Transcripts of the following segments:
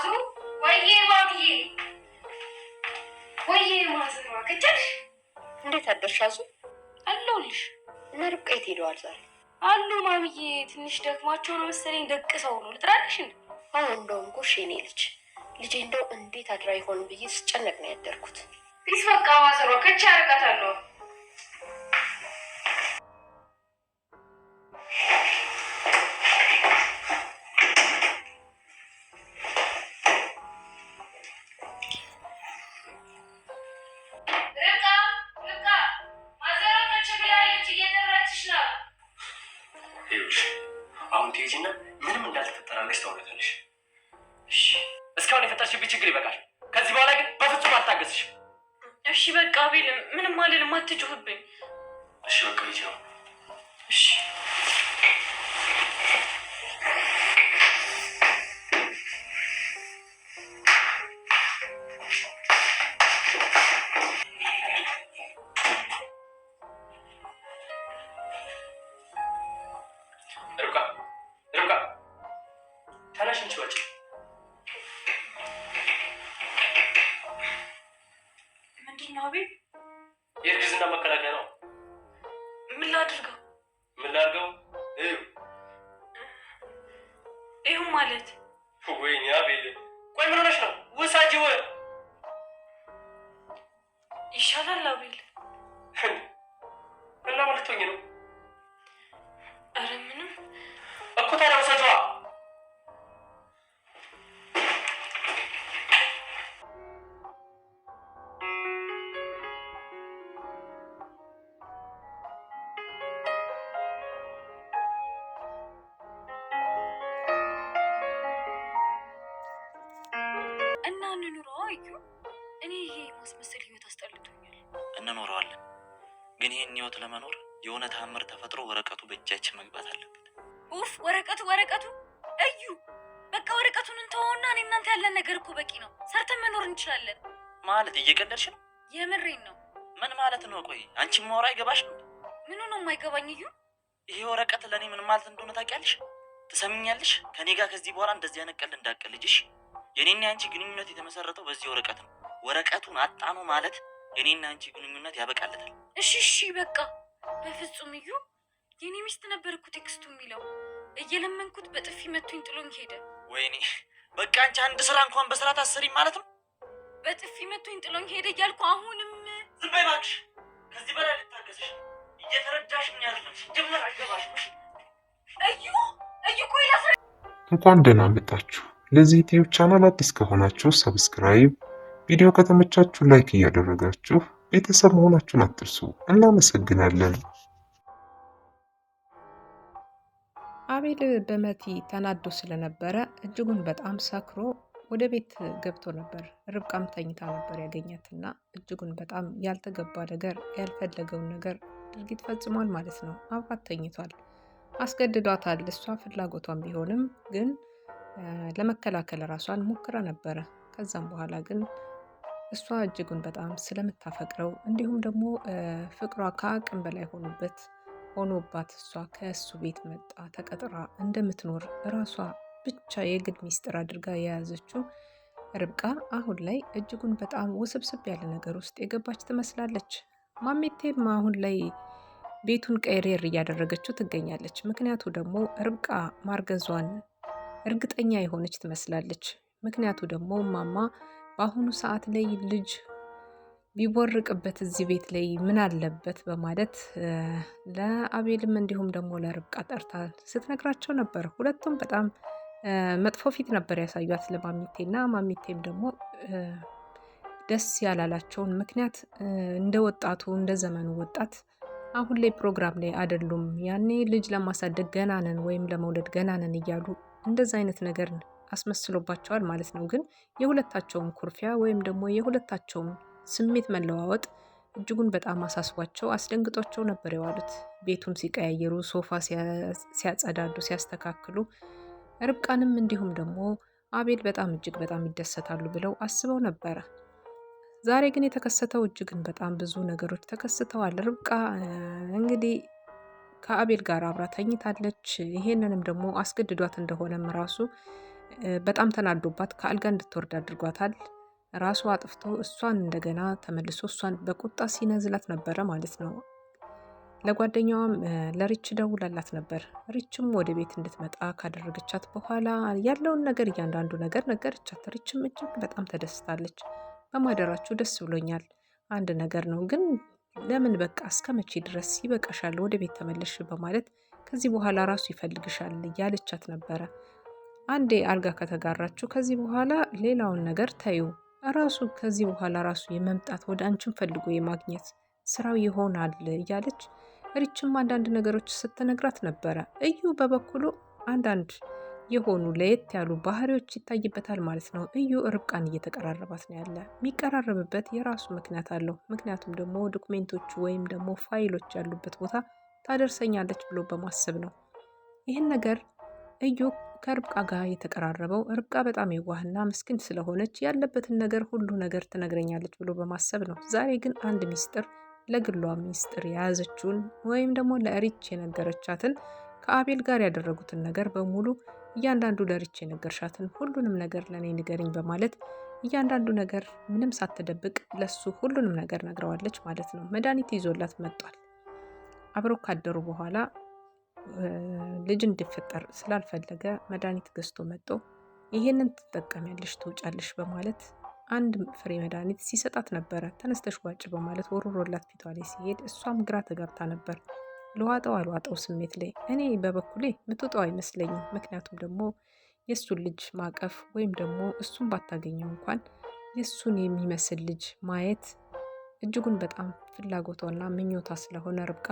አዙ ወይዬ ማምዬ ወይዬ ማዘሯ ከቻልሽ እንዴት አደርሽ አዙ? አለሁልሽ። እና ርብቃ የት ሄደዋል ዛሬ? አሉ ማምዬ፣ ትንሽ ደክሟቸው ነው መሰለኝ። ደቅ ሰው ነው ልጥራልሽ እንዴ? እንደውም ጎሽ የኔ ልጄ እንደው እንዴት አድራ ይሆን ብዬ ስጨነቅ ነው ያደርኩት። ቢስ በቃ ማዘሯ ከቻ አርጋታለሁ። ትይጂና ምንም እንዳልተፈጠራለሽ ታወራታለሽ። እሺ እስካሁን የፈጠርሽብኝ ችግር ይበቃል። ከዚህ በኋላ ግን በፍጹም አልታገስሽም። እሺ በቃ አቤል፣ ምንም አልልም፣ አትጩህብኝ። እሺ በቃ ሂጂ ነው። እሺ የእርግዝና መከላከያ ነው። ምን ላድርገው? ይሁን ማለት ወይኔ አቤል፣ ቆይ ምን ሆነሽ ነው? ውሳጂው ይሻላል አቤል። እና ማለት ሆኜ ነው? ኧረ ምንም እኮ ታዲያ ውሰጂዋ። እና እንኑረው። አዩ እኔ ይሄ ማስመሰል ህይወት አስጠልቶኛል። እንኖረዋለን፣ ግን ይህን ህይወት ለመኖር የሆነ ተአምር ተፈጥሮ ወረቀቱ በእጃችን መግባት አለበት። ኡፍ ወረቀቱ እዩ። በቃ ወረቀቱን እንተወውና እኔ እናንተ ያለን ነገር እኮ በቂ ነው። ሰርተን መኖር እንችላለን። ማለት እየቀለድሽ ነው? የምሬን ነው። ምን ማለት ነው? ቆይ አንቺ ማወራ አይገባሽ ነው? ምኑ ነው የማይገባኝ? እዩ ይሄ ወረቀት ለእኔ ምን ማለት እንደሆነ ታውቂያለሽ? ትሰምኛለሽ? ከኔ ጋር ከዚህ በኋላ እንደዚህ አይነት ቀልድ እንዳትቀልጂሽ። የኔና ያንቺ ግንኙነት የተመሰረተው በዚህ ወረቀት ነው። ወረቀቱን አጣኑ ማለት የኔና ያንቺ ግንኙነት ያበቃለታል። እሺ በቃ በፍጹም እዩ። የኔ ሚስት ነበር እኮ ቴክስቱ የሚለው። እየለመንኩት በጥፊ መቱኝ፣ ጥሎኝ ሄደ። ወይኔ በቃ አንቺ አንድ ስራ እንኳን በስርዓት አትሰሪም ማለት ነው። በጥፊ መቱኝ፣ ጥሎኝ ሄደ እያልኩ አሁንም ዝም በይ እባክሽ። ከዚህ በላይ ልታገስሽ እየተረዳሽኝ አይደለም። ጀመር አይገባሽም። እዩ ቆይ ላስረ እንኳን ደህና መጣችሁ። ለዚህ ዩቲዩብ ቻናል አዲስ ከሆናችሁ ሰብስክራይብ፣ ቪዲዮ ከተመቻችሁ ላይክ እያደረጋችሁ ቤተሰብ መሆናችሁን አትርሱ። እናመሰግናለን። አቤል በመቲ ተናዶ ስለነበረ እጅጉን በጣም ሰክሮ ወደ ቤት ገብቶ ነበር። ርብቃም ተኝታ ነበር ያገኛትና እጅጉን በጣም ያልተገባ ነገር፣ ያልፈለገውን ነገር ድርጊት ፈጽሟል ማለት ነው። አብራት ተኝቷል፣ አስገድዷታል። እሷ ፍላጎቷን ቢሆንም ግን ለመከላከል ራሷን ሞክራ ነበረ። ከዛም በኋላ ግን እሷ እጅጉን በጣም ስለምታፈቅረው እንዲሁም ደግሞ ፍቅሯ ከአቅም በላይ ሆኖባት እሷ ከእሱ ቤት መጣ ተቀጥራ እንደምትኖር ራሷ ብቻ የግል ሚስጥር አድርጋ የያዘችው ርብቃ አሁን ላይ እጅጉን በጣም ውስብስብ ያለ ነገር ውስጥ የገባች ትመስላለች። ማሜቴም አሁን ላይ ቤቱን ቀይሬር እያደረገችው ትገኛለች። ምክንያቱ ደግሞ ርብቃ ማርገዟን እርግጠኛ የሆነች ትመስላለች። ምክንያቱ ደግሞ ማማ በአሁኑ ሰዓት ላይ ልጅ ቢቦርቅበት እዚህ ቤት ላይ ምን አለበት በማለት ለአቤልም እንዲሁም ደግሞ ለርብቃ ጠርታ ስትነግራቸው ነበር። ሁለቱም በጣም መጥፎ ፊት ነበር ያሳዩት ለማሚቴና ማሚቴም ደግሞ ደስ ያላላቸውን ምክንያት እንደ ወጣቱ እንደ ዘመኑ ወጣት አሁን ላይ ፕሮግራም ላይ አይደሉም። ያኔ ልጅ ለማሳደግ ገና ነን ወይም ለመውለድ ገና ነን እያሉ እንደዛ አይነት ነገር አስመስሎባቸዋል ማለት ነው። ግን የሁለታቸውም ኩርፊያ ወይም ደግሞ የሁለታቸውም ስሜት መለዋወጥ እጅጉን በጣም አሳስቧቸው አስደንግጧቸው ነበር የዋሉት። ቤቱን ሲቀያየሩ፣ ሶፋ ሲያጸዳዱ፣ ሲያስተካክሉ ርብቃንም እንዲሁም ደግሞ አቤል በጣም እጅግ በጣም ይደሰታሉ ብለው አስበው ነበረ። ዛሬ ግን የተከሰተው እጅግን በጣም ብዙ ነገሮች ተከስተዋል። ርብቃ እንግዲህ ከአቤል ጋር አብራ ተኝታለች። ይሄንንም ደግሞ አስገድዷት እንደሆነም ራሱ በጣም ተናዶባት ከአልጋ እንድትወርድ አድርጓታል። ራሱ አጥፍቶ እሷን እንደገና ተመልሶ እሷን በቁጣ ሲነዝላት ነበረ ማለት ነው። ለጓደኛዋም ለሪች ደውላላት ነበር። ሪችም ወደ ቤት እንድትመጣ ካደረገቻት በኋላ ያለውን ነገር እያንዳንዱ ነገር ነገረቻት። ሪችም እጅግ በጣም ተደስታለች። በማደራችሁ ደስ ብሎኛል። አንድ ነገር ነው ግን ለምን በቃ እስከ መቼ ድረስ ይበቃሻል፣ ወደ ቤት ተመለሽ በማለት ከዚህ በኋላ ራሱ ይፈልግሻል እያለቻት ነበረ። አንዴ አልጋ ከተጋራችሁ ከዚህ በኋላ ሌላውን ነገር ታዩ ራሱ ከዚህ በኋላ ራሱ የመምጣት ወደ አንቺን ፈልጎ የማግኘት ስራው ይሆናል እያለች ሪችም አንዳንድ ነገሮች ስትነግራት ነበረ። እዩ በበኩሉ አንዳንድ የሆኑ ለየት ያሉ ባህሪዎች ይታይበታል ማለት ነው። እዩ ርብቃን እየተቀራረባት ነው ያለ። የሚቀራረብበት የራሱ ምክንያት አለው። ምክንያቱም ደግሞ ዶክሜንቶቹ ወይም ደግሞ ፋይሎች ያሉበት ቦታ ታደርሰኛለች ብሎ በማሰብ ነው። ይህን ነገር እዩ ከርብቃ ጋር የተቀራረበው ርብቃ በጣም የዋህና ምስኪን ስለሆነች ያለበትን ነገር ሁሉ ነገር ትነግረኛለች ብሎ በማሰብ ነው። ዛሬ ግን አንድ ሚስጥር ለግሏ ሚስጥር የያዘችውን ወይም ደግሞ ለሪች የነገረቻትን ከአቤል ጋር ያደረጉትን ነገር በሙሉ እያንዳንዱ ለሪች የነገርሻትን ሁሉንም ነገር ለእኔ ንገሪኝ በማለት እያንዳንዱ ነገር ምንም ሳትደብቅ ለሱ ሁሉንም ነገር ነግረዋለች ማለት ነው። መድኃኒት ይዞላት መጧል። አብረው ካደሩ በኋላ ልጅ እንዲፈጠር ስላልፈለገ መድኃኒት ገዝቶ መጥቶ ይሄንን ትጠቀሚያለሽ ትውጫለሽ በማለት አንድ ፍሬ መድኃኒት ሲሰጣት ነበረ። ተነስተሽ ዋጭ በማለት ወሮሮላት ፊቷ ላይ ሲሄድ እሷም ግራ ተጋብታ ነበር። ለዋጠው አልዋጠው ስሜት ላይ እኔ በበኩሌ ምትወጣው አይመስለኝም። ምክንያቱም ደግሞ የእሱን ልጅ ማቀፍ ወይም ደግሞ እሱን ባታገኘው እንኳን የእሱን የሚመስል ልጅ ማየት እጅጉን በጣም ፍላጎቷና ምኞቷ ስለሆነ ርብቃ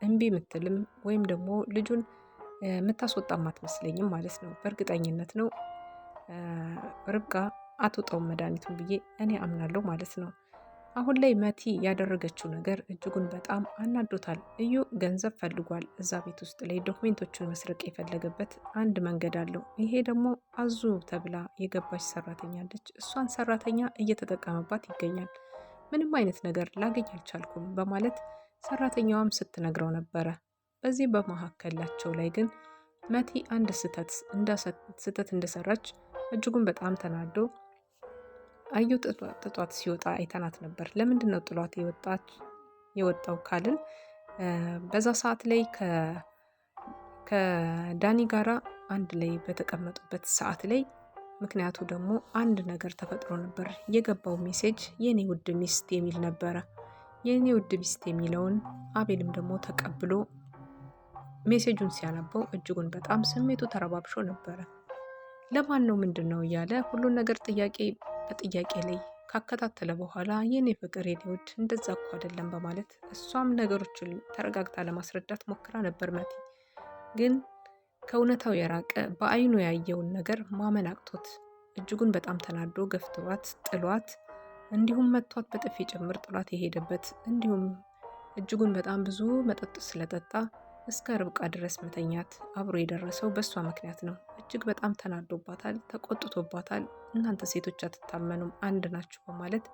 እምቢ ምትልም ወይም ደግሞ ልጁን የምታስወጣም አትመስለኝም ማለት ነው። በእርግጠኝነት ነው ርብቃ አትወጣውም መድኃኒቱን ብዬ እኔ አምናለሁ ማለት ነው። አሁን ላይ መቲ ያደረገችው ነገር እጅጉን በጣም አናዶታል። እዩ ገንዘብ ፈልጓል። እዛ ቤት ውስጥ ላይ ዶክሜንቶቹን መስረቅ የፈለገበት አንድ መንገድ አለው። ይሄ ደግሞ አዙ ተብላ የገባች ሰራተኛ አለች። እሷን ሰራተኛ እየተጠቀመባት ይገኛል። ምንም አይነት ነገር ላገኝ አልቻልኩም በማለት ሰራተኛዋም ስትነግረው ነበረ። በዚህ በመካከላቸው ላይ ግን መቲ አንድ ስህተት እንደሰራች እጅጉን በጣም ተናዶ አዩ ጥጧት ሲወጣ አይተናት ነበር። ለምንድን ነው ጥሏት የወጣው ካልን በዛ ሰዓት ላይ ከዳኒ ጋራ አንድ ላይ በተቀመጡበት ሰዓት ላይ ምክንያቱ ደግሞ አንድ ነገር ተፈጥሮ ነበር። የገባው ሜሴጅ የኔ ውድ ሚስት የሚል ነበረ። የኔ ውድ ሚስት የሚለውን አቤልም ደግሞ ተቀብሎ ሜሴጁን ሲያነበው እጅጉን በጣም ስሜቱ ተረባብሾ ነበረ። ለማን ነው ምንድን ነው እያለ ሁሉን ነገር ጥያቄ በጥያቄ ላይ ካከታተለ በኋላ የኔ ፍቅር የኔ ውድ እንደዛ እኮ አይደለም በማለት እሷም ነገሮችን ተረጋግታ ለማስረዳት ሞክራ ነበር። መቲ ግን ከእውነታው የራቀ በአይኑ ያየውን ነገር ማመን አቅቶት እጅጉን በጣም ተናዶ ገፍትሯት ጥሏት እንዲሁም መቷት በጥፊ ጭምር ጥሏት የሄደበት እንዲሁም እጅጉን በጣም ብዙ መጠጥ ስለጠጣ እስከ ርብቃ ድረስ መተኛት አብሮ የደረሰው በእሷ ምክንያት ነው። እጅግ በጣም ተናዶባታል፣ ተቆጥቶባታል። እናንተ ሴቶች አትታመኑም፣ አንድ ናችሁ በማለት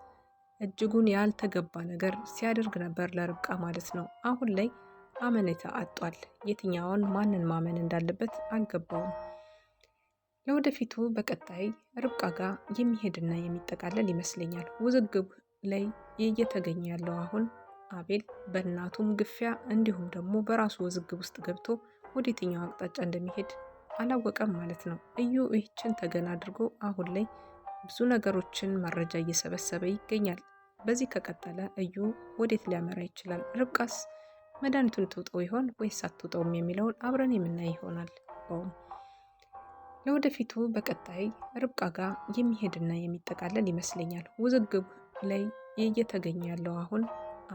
እጅጉን ያልተገባ ነገር ሲያደርግ ነበር ለርብቃ ማለት ነው። አሁን ላይ አመኔታ አጧል። የትኛውን ማንን ማመን እንዳለበት አልገባውም። ለወደፊቱ በቀጣይ ርብቃ ጋር የሚሄድና የሚጠቃለል ይመስለኛል። ውዝግብ ላይ እየተገኘ ያለው አሁን አቤል በእናቱም ግፊያ እንዲሁም ደግሞ በራሱ ውዝግብ ውስጥ ገብቶ ወደ የትኛው አቅጣጫ እንደሚሄድ አላወቀም ማለት ነው። እዩ ይህችን ተገን አድርጎ አሁን ላይ ብዙ ነገሮችን መረጃ እየሰበሰበ ይገኛል። በዚህ ከቀጠለ እዩ ወዴት ሊያመራ ይችላል? ርብቃስ መድኃኒቱን ትውጠው ይሆን ወይስ አትውጠውም የሚለውን አብረን የምናይ ይሆናል። ለወደፊቱ በቀጣይ ርብቃ ጋር የሚሄድና የሚጠቃለል ይመስለኛል። ውዝግብ ላይ እየተገኘ ያለው አሁን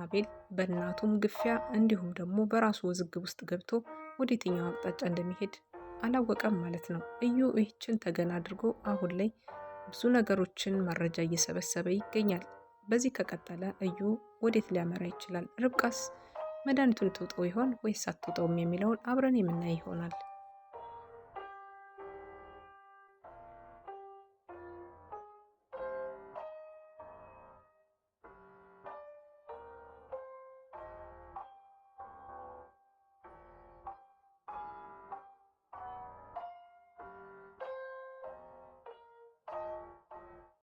አቤል በእናቱም ግፊያ እንዲሁም ደግሞ በራሱ ውዝግብ ውስጥ ገብቶ ወደ የትኛው አቅጣጫ እንደሚሄድ አላወቀም ማለት ነው። እዩ ይህችን ተገን አድርጎ አሁን ላይ ብዙ ነገሮችን መረጃ እየሰበሰበ ይገኛል። በዚህ ከቀጠለ እዩ ወዴት ሊያመራ ይችላል? ርብቃስ መድኃኒቱን ትውጠው ይሆን ወይስ አትውጠውም የሚለውን አብረን የምናይ ይሆናል።